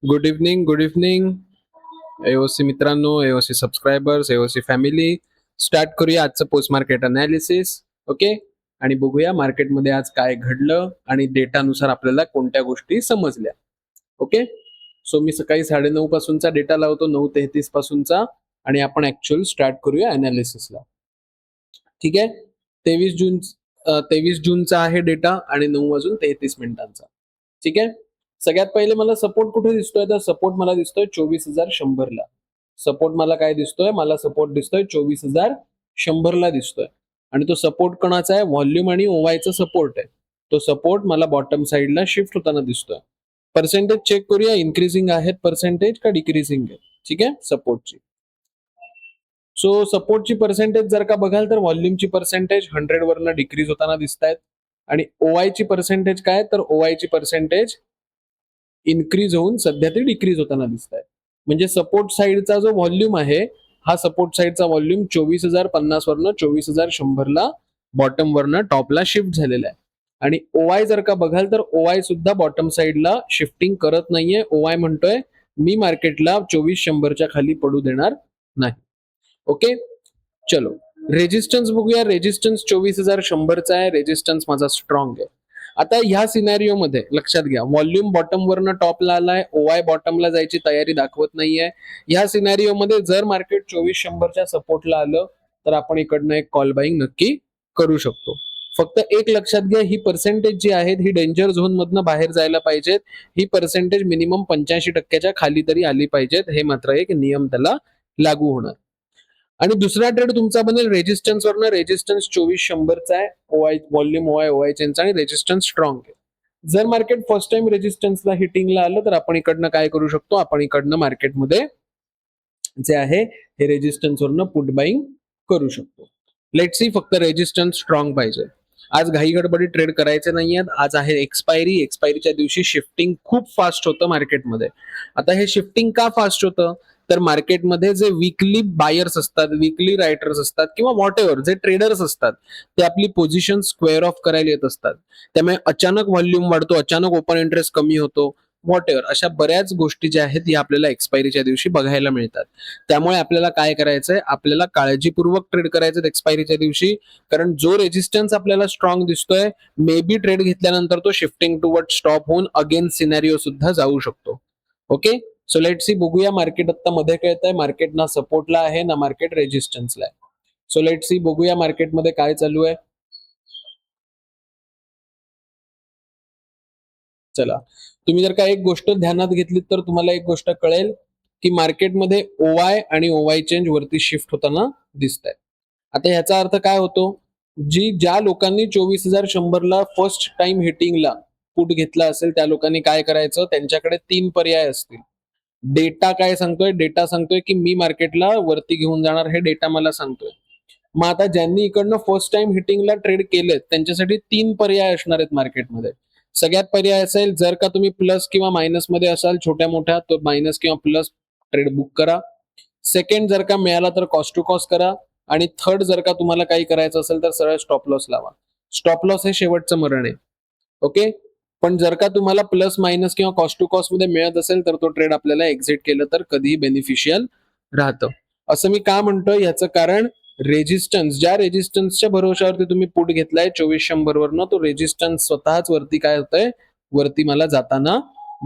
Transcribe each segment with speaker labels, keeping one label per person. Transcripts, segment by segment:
Speaker 1: Good evening, good evening. AOC मित्रांनो, AOC subscribers, AOC family. Start करूया आजचं post market analysis. Okay. आणि बघूया मार्केटमध्ये आज काय घडलं आणि डेटानुसार आपल्याला कोणत्या गोष्टी समजल्या. ओके. सो मी सकाळी 9:30 पासूनचा डेटा लावतो, 9:33 पासूनचा, आणि आपण ऍक्च्युअल स्टार्ट करूया अनालिसिसला. ठीक आहे. 23 जूनचा आहे डेटा आणि 9:33 ठीक आहे. सगळ्यात पहिले मला सपोर्ट कुठे दिसतोय, तर सपोर्ट मला दिसतोय 24,100 ला. सपोर्ट मला काय दिसतोय, मला सपोर्ट दिसतोय 24,100 ला दिसतोय. आणि तो सपोर्ट कोणाचा आहे, व्हॉल्यूम आणि ओवायचा सपोर्ट आहे. तो सपोर्ट मला बॉटम साईडला शिफ्ट होताना दिसतोय. पर्सेंटेज चेक करूया, इन्क्रीजिंग आहेत पर्सेंटेज का डिक्रीजिंग आहे. ठीक आहे, सपोर्टची. सो सपोर्टची पर्सेंटेज जर का बघाल तर व्हॉल्यूमची पर्सेंटेज 100 वरनं डिक्रीज होताना दिसत आहेत. आणि ओआयची पर्सेंटेज काय, तर ओआयची पर्सेंटेज इन्क्रीज होऊन सध्या ते डिक्रीज होताना दिसत आहे. म्हणजे सपोर्ट साईडचा जो व्हॉल्यूम आहे, हा सपोर्ट साईडचा व्हॉल्यूम 24,050 वरनं 24,100 ला बॉटम वरनं टॉपला शिफ्ट झालेला आहे. आणि ओआय जर का बघाल तर ओआय सुद्धा बॉटम साईडला शिफ्टिंग करत नाहीये. ओआय म्हणतोय मी मार्केटला 24,100च्या खाली पडू देणार नाही. ओके, चलो रेजिस्टन्स बघूया. रेजिस्टन्स 24,100चा आहे. रेजिस्टन्स माझा स्ट्रॉंग आहे. आता ह्या सिनॅरिओ मध्ये लक्षात घ्या, व्हॉल्यूम बॉटम वरनं टॉपला आलाय, ओआय बॉटमला जायची तयारी दाखवत नाहीये. ह्या सिनॅरिओ मध्ये जर मार्केट 24,100च्या सपोर्टला आलं तर आपण इकडनं एक कॉल बाईंग नक्की करू शकतो. फक्त एक लक्षात घ्या, ही पर्सेंटेज जी आहेत ही डेंजर झोन मधनं बाहेर जायला पाहिजेत. ही पर्सेंटेज मिनिमम 85%च्या खाली तरी आली पाहिजेत. हे मात्र एक नियम त्याला लागू होणार. आणि दुसरा ट्रेड तुमचा बनेल रेजिस्टन्स वरनं. रेजिस्टन्स 24,100चा आहे. ओआय व्हॉल्यूम ओआय चेनचा आणि रेजिस्टन्स स्ट्रॉंग आहे. जर मार्केट फर्स्ट टाइम रेजिस्टन्सला हिटिंगला आलं तर आपण इकडनं काय करू शकतो, आपण इकडनं मार्केटमध्ये जे आहे हे रेजिस्टन्स वरनं पुट बाईंग करू शकतो. लेट्स सी, फक्त रेजिस्टन्स स्ट्रॉंग पाहिजे. आज घाई गडबडी ट्रेड करायचे नाहीयेत. आज आहे एक्सपायरी. एक्सपायरीच्या दिवशी शिफ्टिंग खूप फास्ट होतं मार्केटमध्ये. आता हे शिफ्टिंग का फास्ट होतं, तर मार्केटमध्ये जे वीकली बायर्स असतात, वीकली रायटर्स असतात, किंवा व्हॉट एव्हर जे ट्रेडर्स असतात, ते आपली पोझिशन स्क्वेअर ऑफ करायला येत असतात. त्यामुळे अचानक व्हॉल्यूम वाढतो, अचानक ओपन इंटरेस्ट कमी होतो, व्हॉट एव्हर अशा बऱ्याच गोष्टी ज्या आहेत या आपल्याला एक्सपायरीच्या दिवशी बघायला मिळतात. त्यामुळे आपल्याला काय करायचंय, आपल्याला काळजीपूर्वक ट्रेड करायचं एक्सपायरीच्या दिवशी. कारण जो रेजिस्टन्स आपल्याला स्ट्रॉंग दिसतोय, मे बी ट्रेड घेतल्यानंतर तो शिफ्टिंग टुवर्ड स्टॉप होऊन अगेन सिनॅरिओ सुद्धा जाऊ शकतो. ओके, सो लेट सी, बघूया मार्केट आता मध्ये कळतंय मार्केट ना सपोर्टला आहे ना मार्केट रेजिस्टन्सला आहे. सो लेट सी, बघूया मार्केटमध्ये काय चालू आहे. चला, तुम्ही जर का एक गोष्ट ध्यानात घेतली तर तुम्हाला एक गोष्ट कळेल की मार्केटमध्ये ओवाय आणि ओवाय चेंज वरती शिफ्ट होताना दिसत आहे. आता ह्याचा अर्थ काय होतो, ज्या लोकांनी 24,100 ला फर्स्ट टाइम हिटिंगला पुट घेतला असेल त्या लोकांनी काय करायचं, त्यांच्याकडे 3 पर्याय असतील. डेटा काय सांगतोय, डेटा सांगतोय की मी मार्केटला वरती घेऊन जाणार, हे डेटा मला सांगतोय. मग आता ज्यांनी इकडनं फर्स्ट टाइम हिटिंगला ट्रेड केलेत त्यांच्यासाठी 3 पर्याय असणार आहेत मार्केटमध्ये. सगळ्यात पर्याय असेल, जर का तुम्ही प्लस किंवा मायनस मध्ये असाल छोट्या मोठ्या, तर मायनस किंवा प्लस ट्रेड बुक करा. सेकंड, जर का मिळाला तर कॉस्ट टू कॉस्ट करा. आणि थर्ड, जर का तुम्हाला काही करायचं असेल तर सरळ स्टॉप लॉस लावा. स्टॉप लॉस हे शेवटचं मरण आहे. ओके, पण जर का तुम्हाला प्लस मायनस किंवा कॉस्ट टू कॉस्ट मध्ये मिळत असेल तर तो ट्रेड आपल्याला एक्झिट केलं तर कधीही बेनिफिशियल राहतं. असं मी का म्हणतोय, याचं कारण रेजिस्टन्स, ज्या रेजिस्टन्सच्या भरोशावरती तुम्ही पुट घेतलाय 24,100 वरनं, तो रेजिस्टन्स स्वतःच वरती काय होतंय, वरती मला जाताना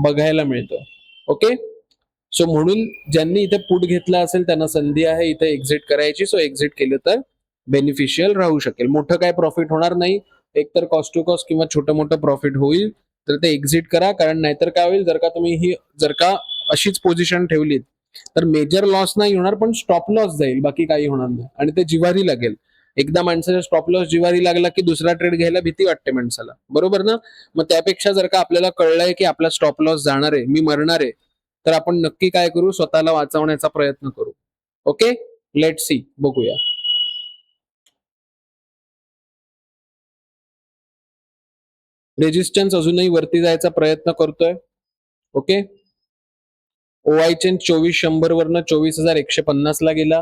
Speaker 1: बघायला मिळतं. ओके, सो म्हणून ज्यांनी इथे पुट घेतला असेल त्यांना संधी आहे इथे एक्झिट करायची. सो एक्झिट केलं तर बेनिफिशियल राहू शकेल. मोठं काय प्रॉफिट होणार नाही, एकतर कॉस्ट टू कॉस्ट किंवा छोटं मोठं प्रॉफिट होईल तर ते एक्झिट करा. कारण नाहीतर काय होईल, जर का तुम्ही ही जर का अशीच पोझिशन ठेवलीत तर मेजर लॉस नाही होणार, पण स्टॉप लॉस जाईल, बाकी काही होणार नाही. आणि ते जिवारी लागेल. एकदा माणसाचा स्टॉप लॉस जिवारी लागला की दुसरा ट्रेड घ्यायला भीती वाटते माणसाला, बरोबर ना. मग त्यापेक्षा जर का आपल्याला कळलंय की आपला स्टॉप लॉस जाणार आहे, मी मरणार आहे, तर आपण नक्की काय करू, स्वतःला वाचवण्याचा प्रयत्न करू. ओके, लेट सी, बघूया. रेजिस्टन्स अजूनही वरती जायचा प्रयत्न करतोय. ओके, ओआय चेन 24,100 वरनं 24,150 ला गेला.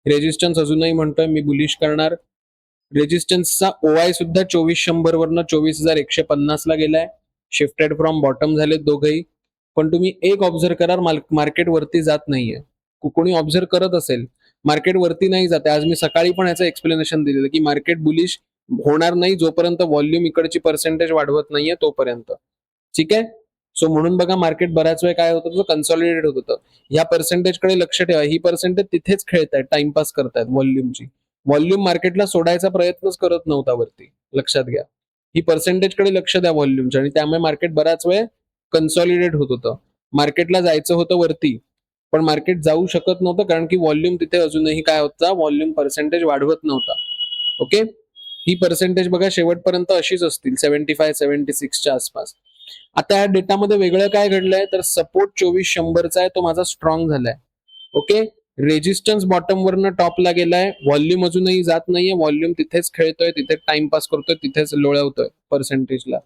Speaker 1: रेजिस्टन्स अजूनही म्हणतोय मी बुलिश करणार. रेजिस्टन्सचा ओआय सुद्धा 24,100 वरनं 24,150 ला गेलाय. शिफ्टेड फ्रॉम बॉटम झाले दोघही. पण तुम्ही एक ऑब्झर्व करा, मार्केट वरती जात नाहीये. कोणी ऑब्झर्व करत असेल, मार्केट वरती नाही जाते. आज मी सकाळी पण याचं एक्सप्लेनेशन दिलेलं की मार्केट बुलिश होणार नाही जोपर्यंत व्हॉल्यूम इकडची पर्सेंटेज वाढवत नाहीये तोपर्यंत. ठीक आहे. सो म्हणून बघा मार्केट बऱ्याच वेळ काय होत होतं, कन्सॉलिडेट होत होतं. ह्या पर्सेंटेजकडे लक्ष ठेवा. ही पर्सेंटेज तिथेच खेळतायत, टाइमपास करतायत व्हॉल्यूमची. व्हॉल्यूम मार्केटला सोडायचा प्रयत्नच करत नव्हता वरती, लक्षात घ्या. ही पर्सेंटेजकडे लक्ष द्या व्हॉल्यूमच्या, आणि त्यामुळे मार्केट बराच वेळ कन्सॉलिडेट होत होतं. मार्केटला जायचं होतं वरती, पण मार्केट जाऊ शकत नव्हतं कारण की व्हॉल्यूम तिथे अजूनही काय होता, व्हॉल्यूम पर्सेंटेज वाढवत नव्हता. ओके. ही पर्सेंटेज बघा शेवटपर्यंत अशीच असतील, 75 76च्या आसपास. आता या डेटामध्ये वेगळं काय घडलंय, तर सपोर्ट 2400चा आहे, तो माझा स्ट्रॉंग झालाय. ओके. रेजिस्टन्स बॉटम वरनं टॉपला गेलाय, व्हॉल्यूम अजूनही जात नाहीये, व्हॉल्यूम तिथेच खेळतोय, तिथे टाइमपास करतोय, तिथेच लोळवतोय पर्सेंटेजला.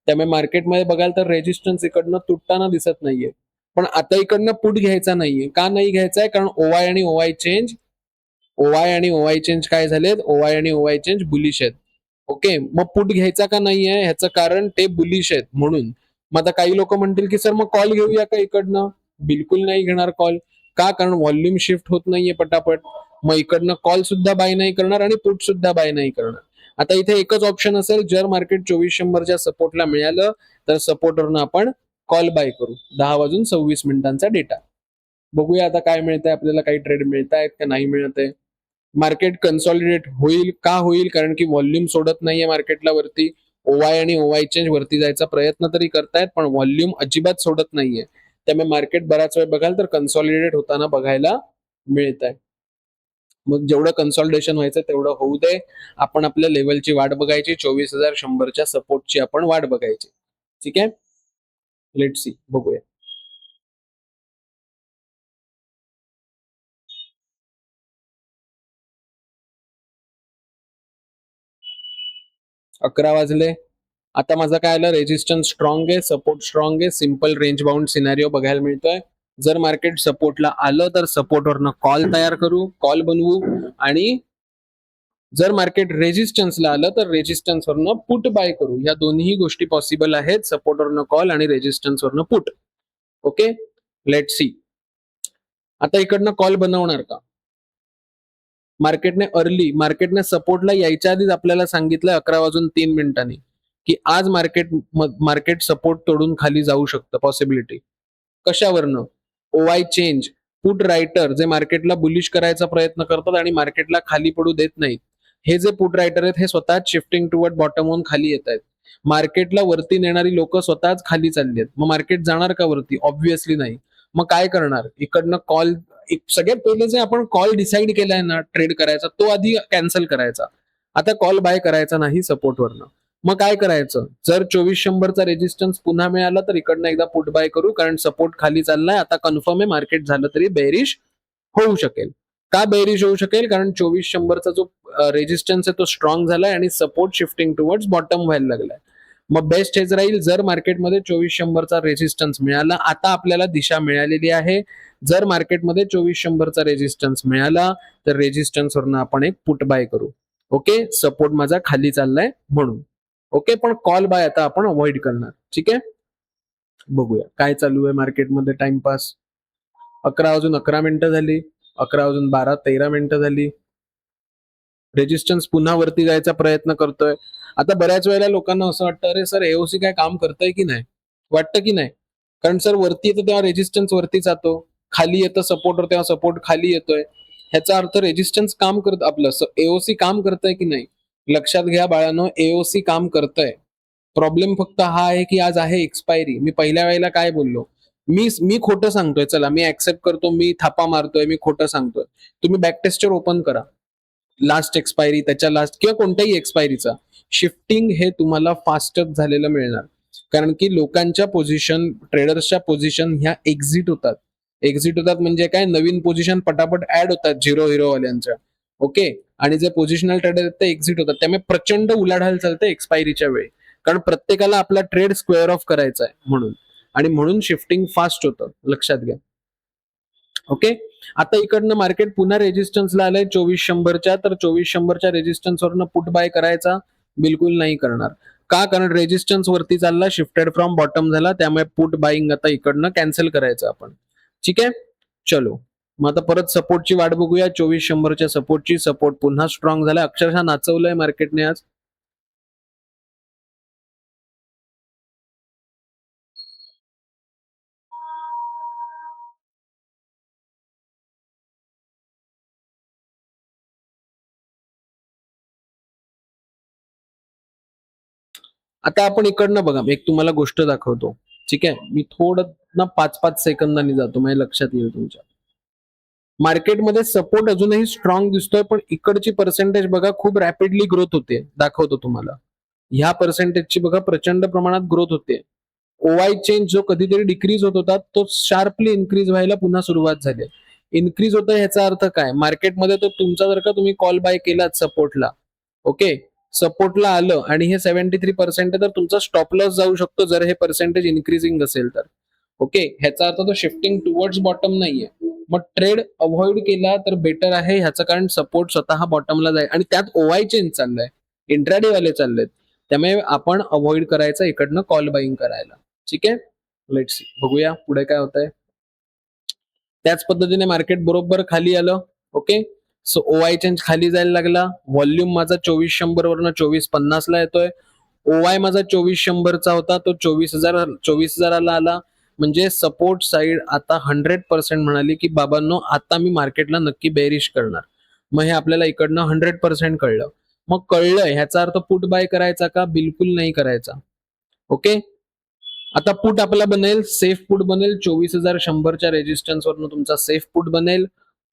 Speaker 1: त्यामुळे मार्केटमध्ये बघाल तर रेजिस्टन्स इकडनं तुटताना दिसत नाहीये. पण आता इकडनं पुट घ्यायचा नाहीये. का नाही घ्यायचाय, कारण ओवाय आणि ओवाय चेंज, ओवाय आणि ओवाय चेंज काय झालेत, ओवाय आणि ओवाय चेंज बुलिश आहेत. ओके. मग पुट घ्यायचा का नाहीये, ह्याचं कारण ते बुलिश आहेत म्हणून. मग आता काही लोक म्हणतील की सर मग कॉल घेऊया का इकडनं, बिलकुल नाही घेणार कॉल. का, कारण व्हॉल्यूम शिफ्ट होत नाहीये पटापट. मग इकडनं कॉल सुद्धा बाय नाही करणार आणि पुट सुद्धा बाय नाही करणार. आता इथे एकच ऑप्शन असेल, जर मार्केट 2400च्या सपोर्टला मिळालं तर सपोर्टवरनं आपण कॉल बाय करू. 10:26 डेटा. बघूया आता काय मिळतंय आपल्याला, काही ट्रेड मिळत आहेत का नाही मिळत आहे. मार्केट कन्सॉलिडेट होईल का, होईल कारण की व्हॉल्यूम सोडत नाहीये मार्केटला वरती. ओवाय आणि ओवाय चेंज वरती जायचा प्रयत्न तरी करतायत, पण व्हॉल्यूम अजिबात सोडत नाहीये. त्यामुळे मार्केट बराच वेळ बघाल तर कन्सॉलिडेट होताना बघायला मिळत आहे. मग जेवढं कन्सॉलिडेशन व्हायचं तेवढं होऊ दे. आपण आपल्या लेवलची वाट बघायची, 24,100च्या सपोर्टची आपण वाट बघायची. ठीक आहे. लेट सी, बघूया. अकरा वाजले. आता माझा काय आलं, रेजिस्टन्स स्ट्रॉंग आहे, सपोर्ट स्ट्रॉंग आहे, सिंपल रेंज बाउंड सिनारिओ बघायला मिळतोय. जर मार्केट सपोर्टला आलं तर सपोर्टवरनं कॉल तयार करू, कॉल बनवू. आणि जर मार्केट रेजिस्टन्सला आलं तर रेजिस्टन्सवरनं पुट बाय करू. या दोन्ही गोष्टी पॉसिबल आहेत, सपोर्टवरनं कॉल आणि रेजिस्टन्सवरनं पुट. ओके. Let see. आता इकडनं कॉल बनवणार का मार्केटने सपोर्टला यायच्या आधीच आपल्याला सांगितलं 11:03 की आज मार्केट सपोर्ट तोडून खाली जाऊ शकतं, पॉसिबिलिटी. कशावरनं, ओवाय चेंज, पुट रायटर जे मार्केटला बुलिश करायचा प्रयत्न करतात आणि मार्केटला खाली पडू देत नाहीत. हे जे पुट रायटर आहेत हे स्वतःच शिफ्टिंग टुवर्ड बॉटम होऊन खाली येत आहेत. मार्केटला वरती नेणारी लोक स्वतःच खाली चालली आहेत. मग मार्केट जाणार का वरती, ऑब्व्हियसली नाही. मग काय करणार, इकडनं कॉल, सगळ्यात पहिले जे आपण कॉल डिसाईड केलाय ना ट्रेड करायचा, तो आधी कॅन्सल करायचा. आता कॉल बाय करायचा नाही सपोर्टवरनं. मग काय करायचं, जर 2400चा रेजिस्टन्स पुन्हा मिळाला तर इकडनं एकदा पुट बाय करू, कारण सपोर्ट खाली चाललाय. आता कन्फर्म आहे मार्केट झालं तरी बेरिश होऊ शकेल. का बेरिश होऊ शकेल, कारण 2400चा जो रेजिस्टन्स आहे तो स्ट्रॉंग झालाय आणि सपोर्ट शिफ्टिंग टुवर्ड्स बॉटम व्हायला लागलाय. मग बेस्ट हेच राहील, जर मार्केटमध्ये 2400चा रेजिस्टन्स मिळाला, आता आपल्याला दिशा मिळालेली आहे. जर मार्केटमध्ये 2400चा रेजिस्टन्स मिळाला तर रेजिस्टन्सवरनं आपण एक पुट बाय करू. ओके. सपोर्ट माझा खाली चाललाय म्हणून. ओके. पण कॉल बाय आता आपण अवॉइड करणार. ठीक आहे. बघूया काय चालू आहे मार्केटमध्ये टाइमपास. 11:11 झाली, 11:12-13 झाली. रेजिस्टन्स पुन्हा वरती जायचा प्रयत्न करतोय. आता बऱ्याच वेळेला लोकांना असं वाटतं, अरे सर एओसी काय काम करतंय की नाही, वाटतं की नाही. कारण सर वरती येतं तेव्हा रेजिस्टन्स वरती जातो, खाली येतं सपोर्टवर तेव्हा सपोर्ट खाली येतोय. ह्याचा अर्थ रेजिस्टन्स काम करत, आपलं एओसी काम करतंय की नाही. लक्षात घ्या बाळांनो, एओसी काम करतंय. प्रॉब्लेम फक्त हा आहे की आज आहे एक्सपायरी. मी पहिल्या वेळेला काय बोललो, मी खोटं सांगतोय, चला मी ऍक्सेप्ट करतो, मी थापा मारतोय, मी खोटं सांगतोय. तुम्ही बॅकटेस्टर ओपन करा, लास्ट एक्सपायरी, त्याच्या लास्ट किंवा कोणत्याही एक्सपायरीचा शिफ्टिंग हे तुम्हाला फास्टच झालेलं मिळणार. कारण की लोकांच्या पोझिशन, ट्रेडर्सच्या पोझिशन ह्या एक्झिट होतात म्हणजे काय, नवीन पोझिशन पटापट ऍड होतात झिरो वाल्यांच्या. ओके. आणि जे पोझिशनल ट्रेडर आहेत ते एक्झिट होतात. त्यामुळे प्रचंड उलाढाल चालते एक्सपायरीच्या वेळी, कारण प्रत्येकाला आपला ट्रेड स्क्वेअर ऑफ करायचा आहे म्हणून. आणि म्हणून शिफ्टिंग फास्ट होतं, लक्षात घ्या. ओके. आता इकडनं मार्केट पुन्हा रेजिस्टन्सला आलंय 2400च्या, तर 2400च्या रेजिस्टन्सवरनं पुट बाय करायचा, बिलकुल नाही करणार. का? कारण रेजिस्टन्स वरती चालला, शिफ्टेड फ्रॉम बॉटम झाला, त्यामुळे पुट बाईंग आता इकडनं कॅन्सल करायचं आपण. ठीक आहे, चलो. मग आता परत सपोर्टची वाट बघूया, 2400च्या सपोर्टची. सपोर्ट पुन्हा स्ट्रॉंग झाला, अक्षरशः नाचवलंय मार्केटने आज. आता आपण इकडनं बघा, एक तुम्हाला गोष्ट दाखवतो. ठीक आहे, मी थोडं ना 5-5 सेकंदांनी जातो, माझ्या लक्षात येईल तुमच्या. मार्केटमध्ये सपोर्ट अजूनही स्ट्रॉंग दिसतोय, पण इकडची पर्सेंटेज बघा खूप रॅपिडली ग्रोथ होते. दाखवतो तुम्हाला. ह्या पर्सेंटेजची बघा प्रचंड प्रमाणात ग्रोथ होते. ओवाय चेंज जो कधीतरी डिक्रीज होत होता, तो शार्पली इन्क्रीज व्हायला पुन्हा सुरुवात झाली. इन्क्रीज होतं ह्याचा अर्थ काय? मार्केटमध्ये तो तुमचा जर का तुम्ही कॉल बाय केलात सपोर्टला, ओके, सपोर्टला आलं आणि हे 73% आहे, तर तुमचा स्टॉप लॉस जाऊ शकतो जर हे पर्सेंटेज इन्क्रीजिंग असेल तर. ओके, ह्याचा अर्थ तो शिफ्टिंग टुवर्ड्स बॉटम नाहीये. मग ट्रेड अवॉइड केला तर बेटर आहे, ह्याचं कारण सपोर्ट स्वतः बॉटमला जाईल आणि त्यात ओवाय चेंज चाललाय, इंट्राडे वाले चाललेत. त्यामुळे आपण अवॉइड करायचं इकडनं कॉल बाईंग करायला. ठीक आहे, लेट्स सी, बघूया पुढे काय होतंय. त्याच पद्धतीने मार्केट बरोबर खाली आलं. ओके, सो ओवाय चेंज खाली जायला लागला. व्हॉल्यूम माझा 2400 वरनं 2450 ला येतोय. ओवाय माझा 2400चा होता, तो 24,000ला आला. म्हणजे सपोर्ट साईड आता 100% म्हणाली की बाबांनो आता मी मार्केटला नक्की बेरिश करणार. मग हे आपल्याला इकडनं 100% कळलं. मग कळलं ह्याचा अर्थ पुट बाय करायचा का? बिलकुल नाही करायचा. ओके, आता पुट आपला बनेल, सेफ पुट बनेल 24,100च्या रेजिस्टन्स वरनं तुमचा सेफ पुट बनेल.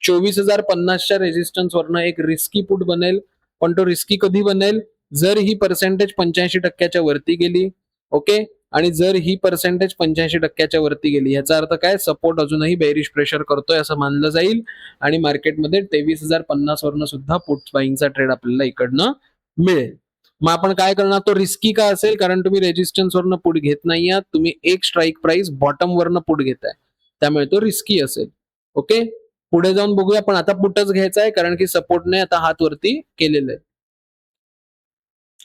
Speaker 1: 24,050च्या रेजिस्टन्स वरनं एक रिस्की पुट बनेल. पण तो रिस्की कधी बनेल? जर ही पर्सेंटेज 85% वरती गेली. ओके, आणि जर ही पर्सेंटेज 85% वरती गेली, याचा अर्थ काय? सपोर्ट अजूनही बेरिश प्रेशर करतोय असं मानलं जाईल आणि मार्केटमध्ये 23,050 वरनं सुद्धा पुट बाईंगचा ट्रेड आपल्याला इकडनं मिळेल. मग आपण काय करणार? तो रिस्की का असेल? कारण तुम्ही रेजिस्टन्स वरनं पुट घेत नाही आहात, तुम्ही एक स्ट्राईक प्राइस बॉटम वरनं पुट घेताय, त्यामुळे तो रिस्की असेल. ओके, पुढे जाऊन बघूया, पण आता पुटच घ्यायचा आहे कारण की सपोर्टने आता हात वरती केलेलं आहे.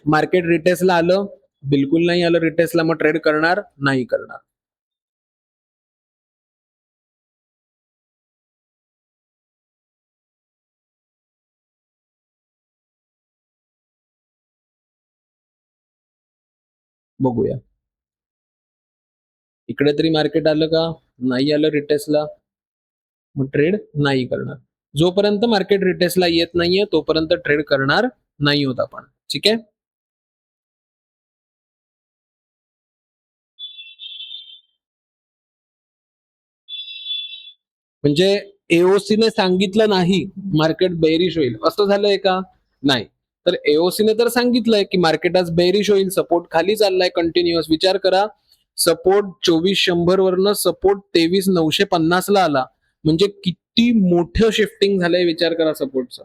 Speaker 1: मार्केट रिटेसला आलं, बिलकुल नाही आलं रिटेसला, मग ट्रेड करणार नाही करणार. बघूया, इकडे तरी मार्केट आलं का? नाही आलं रिटेसला, मग ट्रेड नाही करणार. जोपर्यंत मार्केट रिटेसला येत नाहीये तोपर्यंत ट्रेड करणार नाही होत आपण. ठीक आहे, म्हणजे एओसीने सांगितलं नाही मार्केट बेरिश होईल असं झालंय का? नाही. तर एओसीने तर सांगितलंय की मार्केट आज बेरिश होईल, सपोर्ट खाली चाललाय कंटिन्युअस. विचार करा, सपोर्ट 2400 वरनं सपोर्ट 23,950 ला आला, म्हणजे किती मोठं शिफ्टिंग झालंय विचार करा सपोर्टचं.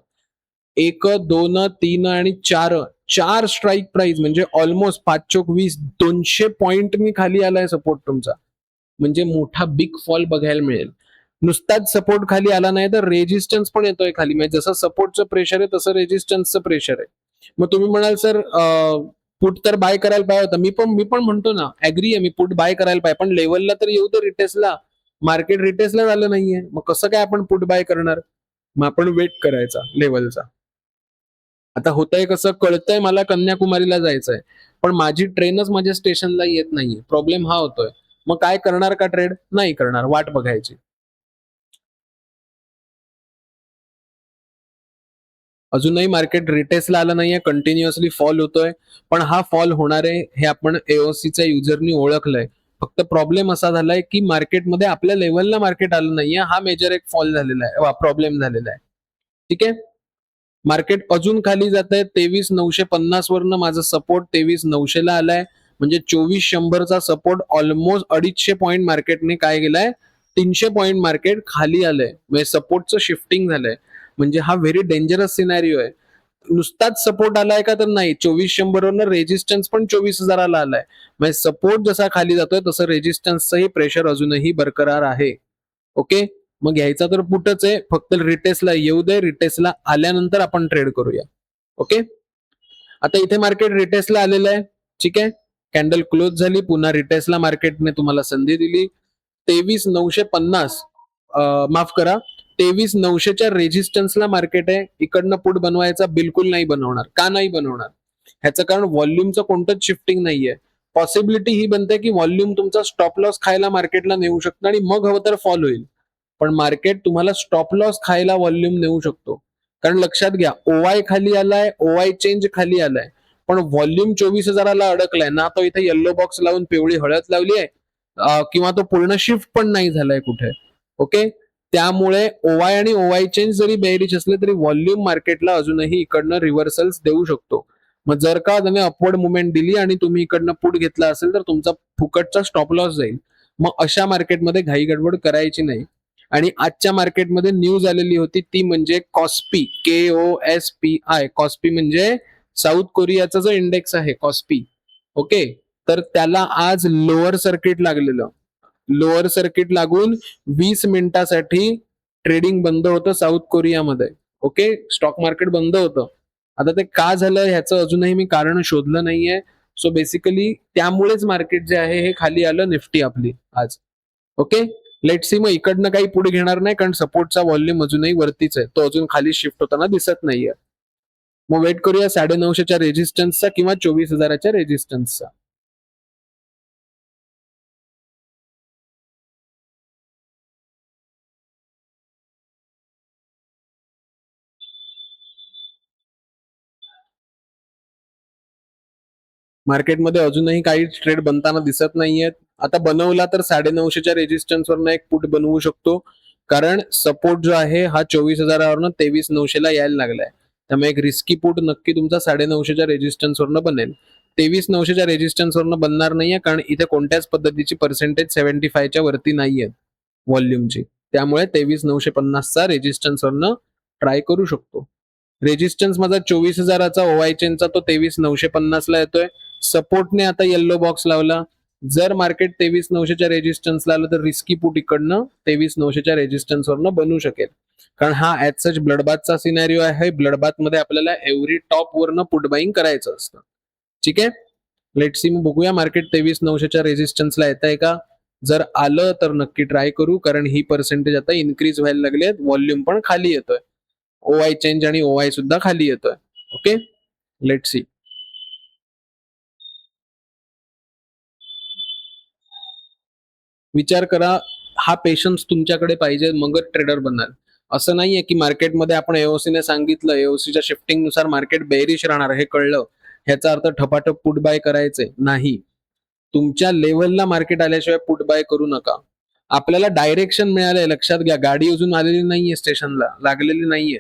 Speaker 1: 1, 2, 3 आणि 4, 4 स्ट्राईक प्राइस म्हणजे ऑलमोस्ट 5 चोक 20, 200 पॉइंट मी खाली आलाय सपोर्ट तुमचा. म्हणजे मोठा बिग फॉल बघायला मिळेल. नुसताच सपोर्ट खाली आला नाही तर रेजिस्टन्स पण येतोय खाली. म्हणजे जसं सपोर्टचं प्रेशर आहे तसं रेजिस्टन्सचं प्रेशर आहे. मग तुम्ही म्हणाल सर पुट तर बाय करायला पाहिजे होतं. मी पण म्हणतो ना, ऍग्री आहे, मी पुट बाय करायला पाहिजे, पण लेवलला तर येऊ दे रिटेसला. मार्केट रिटेसला झालं नाहीये, मग कसं काय आपण पुट बाय करणार? मग आपण वेट करायचा लेवलचा. आता होतंय कसं, कळतंय मला कन्याकुमारीला जायचंय, पण माझी ट्रेनच माझ्या स्टेशनला येत नाहीये. प्रॉब्लेम हा होतोय. मग काय करणार का ट्रेड? नाही करणार, वाट बघायची. अजूनही मार्केट रिटेसला आलं नाहीये, कंटिन्युअसली फॉल होतोय. पण हा फॉल होणार आहे हे आपण एओसीच्या युजरनी ओळखलंय. फक्त प्रॉब्लेम असा झालाय की मार्केटमध्ये आपल्या लेवलला मार्केट आलं नाहीये, हा मेजर एक फॉल झालेला आहे, प्रॉब्लेम झालेला आहे. ठीक आहे, मार्केट अजून खाली जात आहे. 23,950 वरनं माझा सपोर्ट 23,900 ला आलाय, म्हणजे 2400चा सपोर्ट ऑलमोस्ट 250 पॉईंट मार्केटने काय केलाय, 300 पॉईंट मार्केट खाली आलंय, म्हणजे सपोर्टचं शिफ्टिंग झालंय. म्हणजे हा व्हेरी डेंजरस सिनॅरिओ आहे. नुसताच सपोर्ट आलाय का? तर नाही, 2400 वरनं रेजिस्टन्स पण 24,000ला आलाय. म्हणजे सपोर्ट जसा खाली जातोय तसं रेजिस्टन्सचंही प्रेशर अजूनही बरकरार आहे. ओके, मग घ्यायचा तर पुटच आहे, फक्त रिटेसला येऊ दे, रिटेसला आल्यानंतर आपण ट्रेड करूया. ओके, आता इथे मार्केट रिटेसला आलेलं आहे. ठीक आहे. कॅन्डल क्लोज झाली, पुन्हा रिटेस्ला मार्केटने तुम्हाला संधी दिली. 23,950 माफ करा, 23,900च्या रेजिस्टन्सला मार्केट आहे. इकडनं पुट बनवायचा बिलकुल नाही बनवणार. का नाही बनवणार? ह्याचं कारण व्हॉल्यूमचं कोणतंच शिफ्टिंग नाहीये. पॉसिबिलिटी ही बनते की व्हॉल्यूम तुमचा स्टॉप लॉस खायला मार्केटला नेऊ शकतं आणि मग हवं तर फॉल होईल. पण मार्केट तुम्हाला स्टॉप लॉस खायला व्हॉल्यूम नेऊ शकतो. कारण लक्षात घ्या, ओवाय खाली आलाय, ओवाय चेंज खाली आलाय, पण व्हॉल्यूम 24,000ला अडकलाय ना. तो इथे येल्लो बॉक्स लावून पिवळी हळद लावली आहे, किंवा तो पूर्ण शिफ्ट पण नाही झालाय कुठे. ओके, त्यामुळे ओवाय आणि ओवाय चेंज जरी बेरिश असले तरी व्हॉल्यूम मार्केटला अजूनही इकडनं रिव्हर्सल्स देऊ शकतो. मग जर का त्याने अपवर्ड मुवमेंट दिली आणि तुम्ही इकडनं पुट घेतला असेल तर तुमचा फुकटचा स्टॉप लॉस जाईल. मग अशा मार्केटमध्ये घाई गडबड करायची नाही. आणि आजच्या मार्केटमध्ये न्यूज आलेली होती ती म्हणजे कॉस्पी, KOSPI. कॉस्पी म्हणजे साऊथ कोरियाचा जो इंडेक्स आहे कॉस्पी. ओके, तर त्याला आज लोअर सर्किट लागलेलं. लोअर सर्किट लागून 20 मिनिटासाठी ट्रेडिंग बंद होतं साऊथ कोरियामध्ये. ओके, स्टॉक मार्केट बंद होतं. आता ते का झालं ह्याचं अजूनही मी कारण शोधलं नाहीये. सो बेसिकली त्यामुळेच मार्केट जे आहे हे खाली आलं, निफ्टी आपली आज. Okay, let see. मग इकडनं काही पुढे घेणार नाही कारण सपोर्टचा व्हॉल्यूम अजूनही वरतीच आहे, तो अजून खाली शिफ्ट होताना दिसत नाहीये. मग वेट करूया 950च्या रेजिस्टन्सचा किंवा 24,000च्या रेजिस्टन्सचा. मार्केटमध्ये अजूनही काही ट्रेड बनताना दिसत नाहीयेत. आता बनवला तर 950च्या रेजिस्टन्सवरनं एक पुट बनवू शकतो, कारण सपोर्ट जो आहे हा 24,000वरनं 23,900ला यायला लागलाय. त्यामुळे एक रिस्की पुट नक्की तुमचा 950च्या रेजिस्टन्सवरनं बनेल. 23,900च्या रेजिस्टन्सवरनं बनणार नाहीये कारण इथे कोणत्याच पद्धतीची पर्सेंटेज 75च्या वरती नाहीये व्हॉल्यूमची. त्यामुळे 23,950चा रेजिस्टन्सवरनं ट्राय करू शकतो. रेजिस्टन्स माझा 24,000चा ओवाय चेनचा तो 23,950ला येतोय. सपोर्टने आता येल्लो बॉक्स लावला. जर मार्केट 23,900च्या रेजिस्टन्सला आलं तर रिस्की पुट इकडनं 23,900च्या रेजिस्टन्सवरनं बनू शकेल. कारण हा ऍज सच ब्लडबाथचा सिनॅरिओ आहे. ब्लडबाथ मध्ये आपल्याला एव्हरी टॉप वरनं पुट बाईंग करायचं असतं. ठीक आहे, लेट सी. बघूया मार्केट 23,900च्या रेजिस्टन्सला येत आहे का. जर आलं तर नक्की ट्राय करू, कारण ही पर्सेंटेज आता इन्क्रीज व्हायला लागली आहे. व्हॉल्यूम पण खाली येतोय. ओआय चेंज आणि ओआय सुद्धा खाली येतोय. Okay, let see. विचार करा, हा पेशन्स तुमच्याकडे पाहिजे मगच ट्रेडर बनाल. असं नाहीये की मार्केटमध्ये आपण एओसीने सांगितलं, एओसीच्या शिफ्टिंग नुसार मार्केट बेरिश राहणार हे कळलं, ह्याचा अर्थ ठपाठप पुट बाय करायचे नाही. तुमच्या लेव्हलला मार्केट आल्याशिवाय पुट बाय करू नका. आपल्याला डायरेक्शन मिळालंय, लक्षात घ्या. गाडी अजून आलेली नाहीये स्टेशनला, लागलेली नाहीये.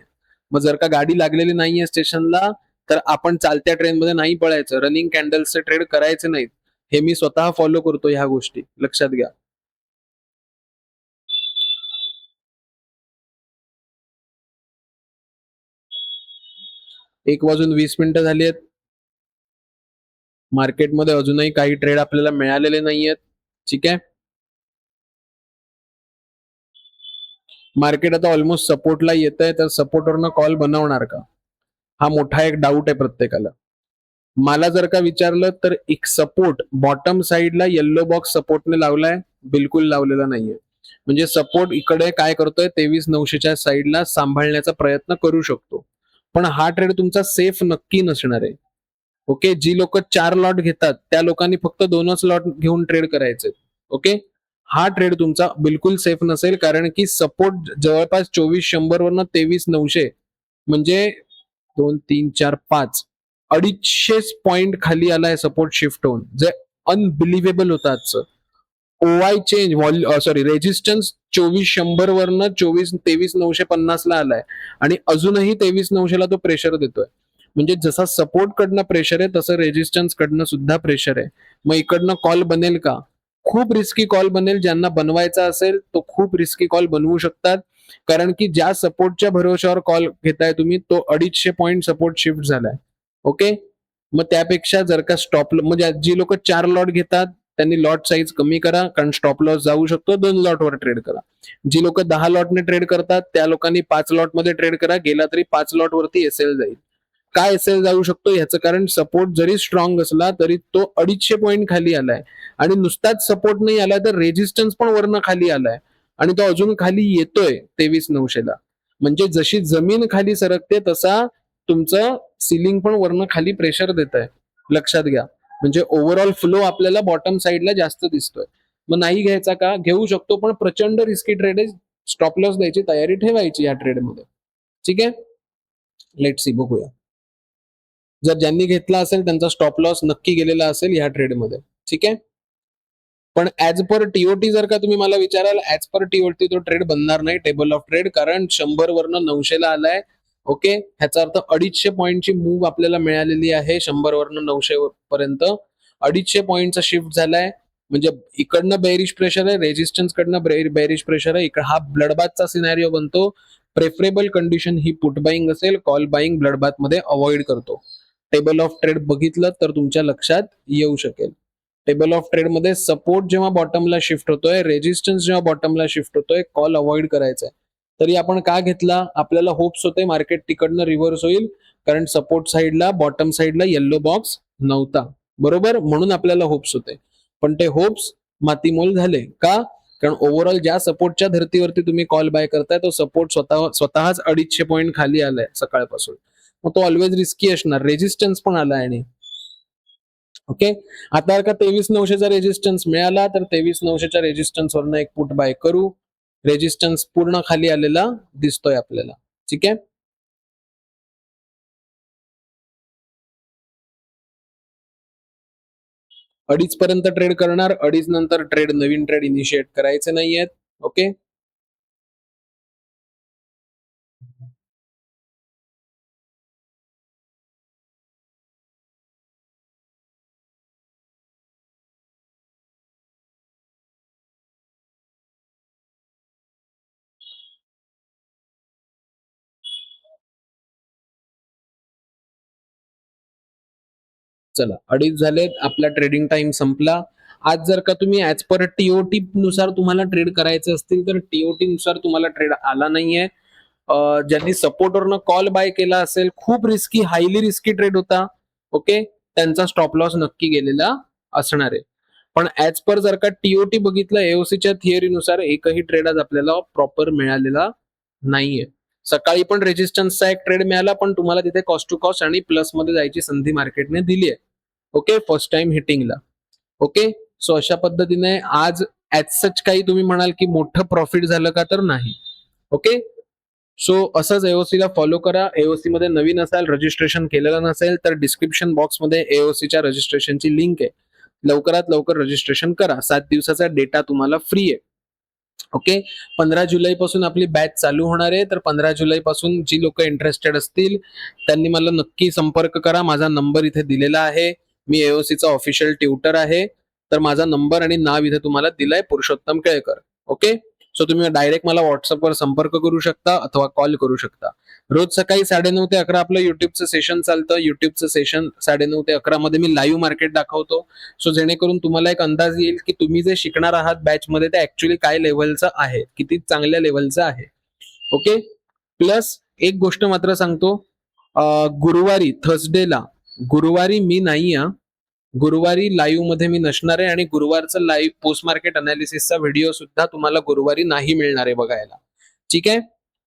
Speaker 1: मग जर का गाडी लागलेली नाहीये स्टेशनला तर आपण चालत्या ट्रेनमध्ये नाही पळायचं, रनिंग कॅन्डल्सचे ट्रेड करायचे नाहीत. हे मी स्वतः फॉलो करतो ह्या गोष्टी, लक्षात घ्या. 1:20 झाली आहेत. मार्केटमध्ये अजूनही काही ट्रेड आपल्याला मिळालेले नाहीयेत. ठीक आहे, मार्केट आता ऑलमोस्ट सपोर्टला येत आहे, तर सपोर्टवरनं कॉल बनवणार का, हा मोठा एक डाऊट आहे प्रत्येकाला. मला जर का विचारलं तर एक सपोर्ट बॉटम साईडला येल्लो बॉक्स सपोर्टने लावलाय, बिलकुल लावलेला नाहीये. म्हणजे सपोर्ट इकडे काय करतोय, 23,900च्या साईडला सांभाळण्याचा प्रयत्न करू शकतो. पण हा ट्रेड तुमचा सेफ नक्की नसणार आहे. ओके, जी लोक 4 लॉट घेतात त्या लोकांनी फक्त 2च लॉट घेऊन ट्रेड करायचे. ओके, हा ट्रेड तुमचा बिलकुल सेफ नसेल, कारण की सपोर्ट जवळपास 24,100 वरनं 23,900 म्हणजे 2, 3, 4, 5 250 पॉइंट खाली आलाय सपोर्ट शिफ्ट होऊन, जे अनबिलिव्हेबल होतं आजचं. ओवाय चेंज सॉरी रेजिस्टन्स 24,100 वरनं 23,950ला आलाय आणि अजूनही 23,900ला तो प्रेशर देतोय. म्हणजे जसा सपोर्ट कडनं प्रेशर आहे तसं रेजिस्टन्स कडनं सुद्धा प्रेशर आहे. मग इकडनं कॉल बनेल का? खूप रिस्की कॉल बनेल. ज्यांना बनवायचा असेल तो खूप रिस्की कॉल बनवू शकतात, कारण की ज्या सपोर्टच्या भरोश्यावर कॉल घेताय तुम्ही तो 250 पॉईंट सपोर्ट शिफ्ट झालाय. ओके, मग त्यापेक्षा जर का स्टॉप, म्हणजे जी लोक 4 लॉट घेतात त्यांनी लॉट साईज कमी करा, कारण स्टॉप लॉस जाऊ शकतो. 2 लॉटवर ट्रेड करा. जी लोक 10 लॉटने ट्रेड करतात त्या लोकांनी 5 लॉट मध्ये ट्रेड करा, गेला तरी 5 लॉट वरती एसएल जाईल. काय असेल जाऊ शकतो ह्याचं कारण सपोर्ट जरी स्ट्रॉंग असला तरी तो 250 पॉईंट खाली आलाय आणि नुसताच सपोर्ट नाही आलाय तर रेजिस्टन्स पण वरनं खाली आलाय आणि तो अजून खाली येतोय 23,900 ला. म्हणजे जशी जमीन खाली सरकते तसा तुमचं सिलिंग पण वरनं खाली प्रेशर देत आहे, लक्षात घ्या. म्हणजे ओव्हरऑल फ्लो आपल्याला बॉटम साईडला जास्त दिसतोय. मग नाही घ्यायचा का? घेऊ शकतो, पण प्रचंड रिस्की ट्रेड आहे. स्टॉप लॉस द्यायची तयारी ठेवायची या ट्रेडमध्ये. ठीक आहे, लेट सी, बघूया. जर ज्यांनी घेतला असेल त्यांचा स्टॉप लॉस नक्की गेलेला असेल ह्या ट्रेडमध्ये. ठीक आहे, पण ऍज पर टीओटी जर का तुम्ही मला विचाराल, ऍज पर टीओटी तो ट्रेड बनणार नाही टेबल ऑफ ट्रेड, कारण 100 वरनं 900 ला आलाय. ओके, ह्याचा अर्थ 250 पॉईंटची मूव्ह आपल्याला मिळालेली आहे 100 वरनं 900 पर्यंत. 250 पॉईंटचा शिफ्ट झालाय, म्हणजे इकडनं बेरिश प्रेशर आहे, रेजिस्टन्स कडनं बेरिश प्रेशर आहे. इकडे हा ब्लडबाथचा सिनारिओ बनतो. प्रेफरेबल कंडिशन ही पुट बाईंग असेल, कॉल बाईंग ब्लडबाथ मध्ये अवॉइड करतो. टेबल ऑफ ट्रेड बघितलं तर तुमच्या लक्षात येऊ शकेल. टेबल ऑफ ट्रेड मध्ये सपोर्ट जेव्हा बॉटमला शिफ्ट होतोय, रेजिस्टन्स जेव्हा बॉटमला शिफ्ट होतोय, कॉल अवॉइड करायचा आहे. तरी आपण का घेतला? आपल्याला होप्स होते मार्केट तिकडनं रिव्हर्स होईल, कारण सपोर्ट साईडला बॉटम साईडला येल्लो बॉक्स नव्हता, बरोबर, म्हणून आपल्याला होप्स होते. पण ते होप्स मातीमोल झाले. का? कारण ओव्हरऑल ज्या सपोर्टच्या धर्तीवरती तुम्ही कॉल बाय करताय तो सपोर्ट स्वतःच 250 पॉईंट खाली आलाय सकाळपासून. मग तो ऑलवेज रिस्की असणार. रेजिस्टन्स पण आला आणि ओके, आता का 23,900चा रेजिस्टन्स मिळाला तर 23,900च्या रेजिस्टन्स वरनं एक पुट बाय करू. रेजिस्टन्स पूर्ण खाली आलेला दिसतोय आपल्याला. ठीक आहे, 2:30 पर्यंत ट्रेड करणार. 2:30 नंतर ट्रेड, नवीन ट्रेड इनिशिएट करायचे नाहीयेत. ओके, चला 2:30 झालेत, आपला ट्रेडिंग टाइम संपला. आज जर का तुम्ही ऍज पर टीओटी नुसार तुम्हाला ट्रेड करायचे असतील तर टीओटी नुसार तुम्हाला ट्रेड आला नाहीये. ज्यांनी सपोर्टवरनं कॉल बाय केला असेल, खूप रिस्की, हायली रिस्की ट्रेड होता. ओके, त्यांचा स्टॉप लॉस नक्की गेलेला असणार आहे. पण ऍज पर जर का टीओटी बघितलं, एओसीच्या थिअरीनुसार एकही ट्रेड आज आपल्याला प्रॉपर मिळालेला नाहीये. सकाळी पण रेजिस्टन्सचा एक ट्रेड मिळाला, पण तुम्हाला तिथे कॉस्ट टू कॉस्ट आणि प्लस मध्ये जायची संधी मार्केटने दिली आहे. ओके, फर्स्ट टाइम हिटिंगला. ओके, सो अशा पद्धतीने आज ऍज सच काही तुम्ही म्हणाल की मोठं प्रॉफिट झालं का, तर नाही. ओके, सो असंच एओसीला फॉलो करा. एओसी मध्ये नवीन असाल, रजिस्ट्रेशन केलेलं नसेल तर डिस्क्रिप्शन बॉक्समध्ये एओसीच्या रजिस्ट्रेशनची लिंक आहे. लवकरात लवकर रजिस्ट्रेशन करा. 7 दिवसाचा डेटा तुम्हाला फ्री आहे. ओके, 15 जुलै पासून आपली बॅच चालू होणार आहे. तर 15 जुलै पासून जी लोक इंटरेस्टेड असतील त्यांनी मला नक्की संपर्क करा. माझा नंबर इथे दिलेला आहे. मी एओसीचा ऑफिशियल ट्युटर आहे. तर माझा नंबर आणि नाव इथे तुम्हाला दिलाय, पुरुषोत्तम केळकर. ओके, सो तुम्ही डायरेक्ट मला व्हॉट्सअपवर संपर्क करू शकता अथवा कॉल करू शकता. रोज सकाळी 9:30 ते 11 आपलं युट्यूबचं सेशन चालतं. युट्यूबचं सेशन 9:30 ते 11 मध्ये मी लाईव्ह मार्केट दाखवतो. सो जेणेकरून तुम्हाला एक अंदाज येईल की तुम्ही जे शिकणार आहात बॅच मध्ये ते ऍक्च्युअली काय लेवलचं आहे, किती चांगल्या लेवलचं आहे. ओके, प्लस एक गोष्ट मात्र सांगतो, गुरुवारी, थर्सडेला, गुरुवारी मी नाही, गुरुवारी लाईव्ह मध्ये मी नसणार आहे आणि गुरुवारचं लाईव्ह पोस्ट मार्केट अनालिसिसचा व्हिडिओ सुद्धा तुम्हाला गुरुवारी नाही मिळणार आहे बघायला. ठीक आहे,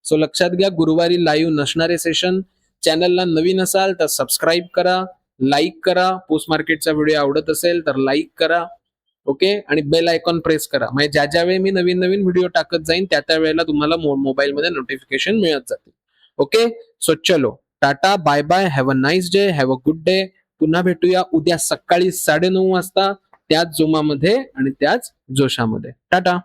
Speaker 1: सो लक्षात घ्या, गुरुवारी लाईव्ह नसणारे सेशन. चॅनलला नवीन असाल तर सबस्क्राईब करा, लाईक करा. पोस्ट मार्केटचा व्हिडिओ आवडत असेल तर लाईक करा. ओके, आणि बेल आयकॉन प्रेस करा, म्हणजे ज्या ज्या वेळी मी नवीन नवीन व्हिडिओ टाकत जाईन त्या त्या वेळेला तुम्हाला मोबाईलमध्ये नोटिफिकेशन मिळत जातील. ओके, सो चलो, tata, bye bye, have a nice day, have a good day. पुन्हा भेटूया उद्या सकाळी 9:30 वाजता, त्याच जोमामध्ये आणि त्याच जोशामध्ये. टाटा.